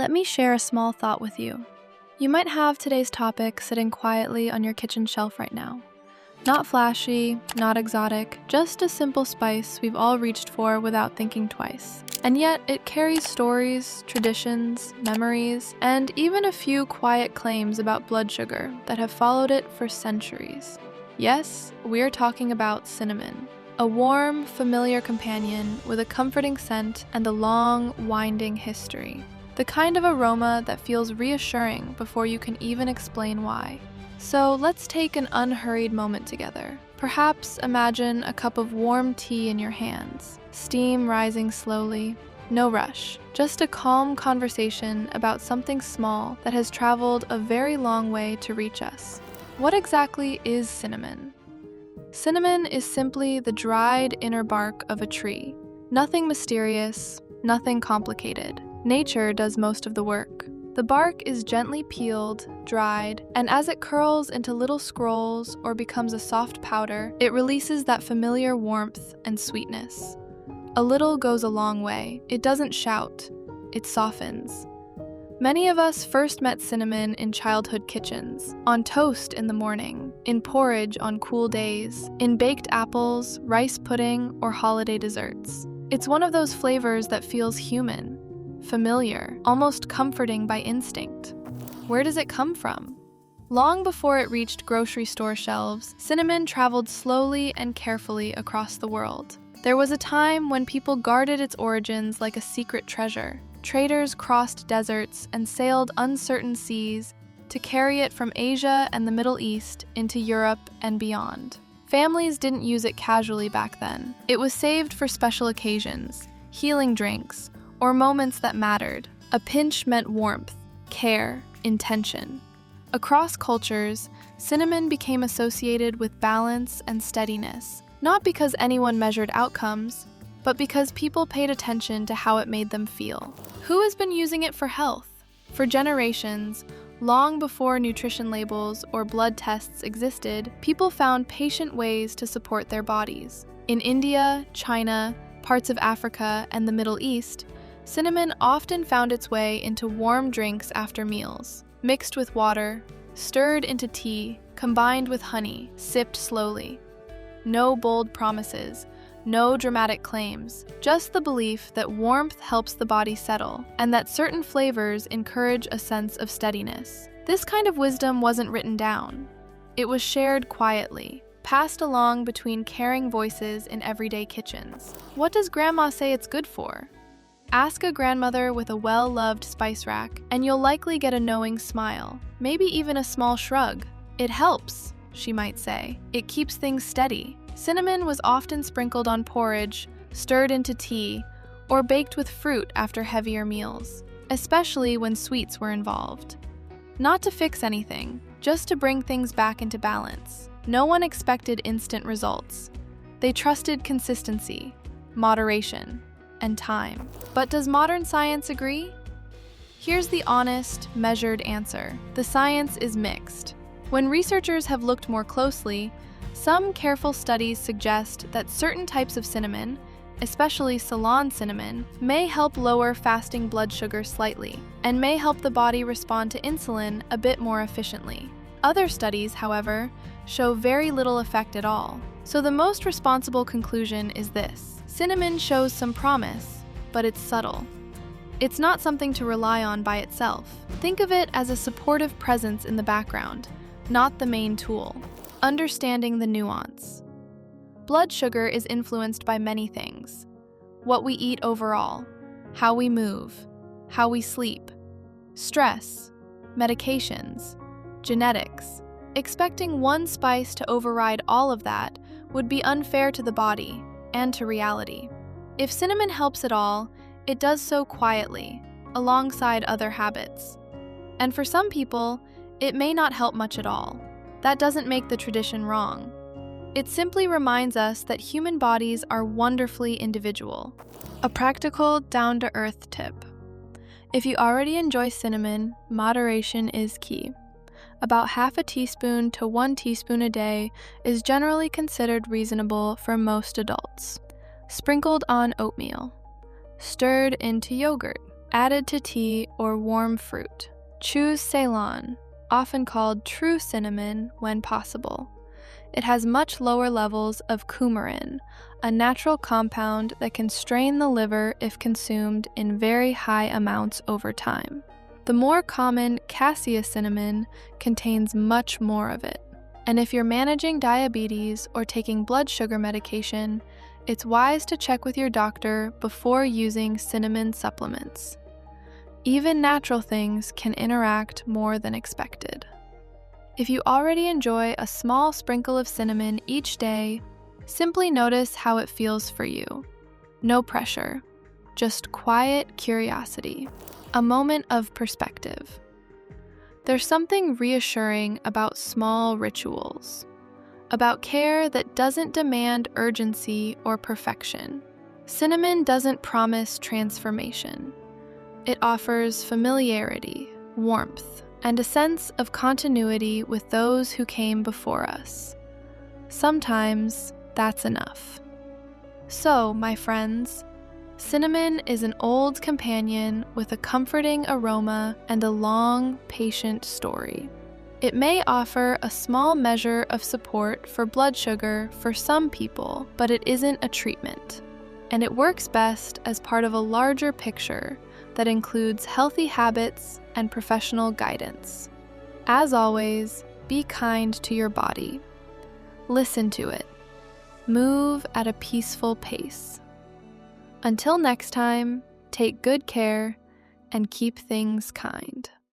Let me share a small thought with you. You might have today's topic sitting quietly on your kitchen shelf right now. Not flashy, not exotic, just a simple spice we've all reached for without thinking twice. And yet it carries stories, traditions, memories, and even a few quiet claims about blood sugar that have followed it for centuries. Yes, we're talking about cinnamon. A warm, familiar companion with a comforting scent and a long, winding history. The kind of aroma that feels reassuring before you can even explain why. So let's take an unhurried moment together. Perhaps imagine a cup of warm tea in your hands, steam rising slowly. No rush, just a calm conversation about something small that has traveled a very long way to reach us. What exactly is cinnamon? Cinnamon is simply the dried inner bark of a tree. Nothing mysterious, nothing complicated. Nature does most of the work. The bark is gently peeled, dried, and as it curls into little scrolls or becomes a soft powder, it releases that familiar warmth and sweetness. A little goes a long way. It doesn't shout, it softens. Many of us first met cinnamon in childhood kitchens, on toast in the morning, in porridge on cool days, in baked apples, rice pudding, or holiday desserts. It's one of those flavors that feels human, familiar, almost comforting by instinct. Where does it come from? Long before it reached grocery store shelves, cinnamon traveled slowly and carefully across the world. There was a time when people guarded its origins like a secret treasure. Traders crossed deserts and sailed uncertain seas to carry it from Asia and the Middle East into Europe and beyond. Families didn't use it casually back then. It was saved for special occasions, healing drinks, or moments that mattered. A pinch meant warmth, care, intention. Across cultures, cinnamon became associated with balance and steadiness, not because anyone measured outcomes, but because people paid attention to how it made them feel. Who has been using it for health? For generations, long before nutrition labels or blood tests existed, people found patient ways to support their bodies. In India, China, parts of Africa, and the Middle East, cinnamon often found its way into warm drinks after meals, mixed with water, stirred into tea, combined with honey, sipped slowly. No bold promises, no dramatic claims, just the belief that warmth helps the body settle and that certain flavors encourage a sense of steadiness. This kind of wisdom wasn't written down. It was shared quietly, passed along between caring voices in everyday kitchens. What does Grandma say it's good for? Ask a grandmother with a well-loved spice rack, and you'll likely get a knowing smile, maybe even a small shrug. It helps, she might say. It keeps things steady. Cinnamon was often sprinkled on porridge, stirred into tea, or baked with fruit after heavier meals, especially when sweets were involved. Not to fix anything, just to bring things back into balance. No one expected instant results. They trusted consistency, moderation, and time. But does modern science agree? Here's the honest, measured answer. The science is mixed. When researchers have looked more closely, some careful studies suggest that certain types of cinnamon, especially Ceylon cinnamon, may help lower fasting blood sugar slightly, and may help the body respond to insulin a bit more efficiently. Other studies, however, show very little effect at all. So the most responsible conclusion is this: cinnamon shows some promise, but it's subtle. It's not something to rely on by itself. Think of it as a supportive presence in the background, not the main tool. Understanding the nuance. Blood sugar is influenced by many things. What we eat overall, how we move, how we sleep, stress, medications, genetics. Expecting one spice to override all of that would be unfair to the body and to reality. If cinnamon helps at all, it does so quietly, alongside other habits. And for some people, it may not help much at all. That doesn't make the tradition wrong. It simply reminds us that human bodies are wonderfully individual. A practical, down-to-earth tip. If you already enjoy cinnamon, moderation is key. About half a teaspoon to 1 teaspoon a day is generally considered reasonable for most adults. Sprinkled on oatmeal. Stirred into yogurt. added to tea or warm fruit. Choose Ceylon, often called true cinnamon when possible. It has much lower levels of coumarin, a natural compound that can strain the liver if consumed in very high amounts over time. The more common cassia cinnamon contains much more of it. And if you're managing diabetes or taking blood sugar medication, it's wise to check with your doctor before using cinnamon supplements. Even natural things can interact more than expected. If you already enjoy a small sprinkle of cinnamon each day, simply notice how it feels for you. No pressure, just quiet curiosity, a moment of perspective. There's something reassuring about small rituals, about care that doesn't demand urgency or perfection. Cinnamon doesn't promise transformation. It offers familiarity, warmth, and a sense of continuity with those who came before us. Sometimes that's enough. So, my friends, cinnamon is an old companion with a comforting aroma and a long, patient story. It may offer a small measure of support for blood sugar for some people, but it isn't a treatment. And it works best as part of a larger picture that includes healthy habits and professional guidance. As always, be kind to your body. Listen to it. Move at a peaceful pace. Until next time, take good care and keep things kind.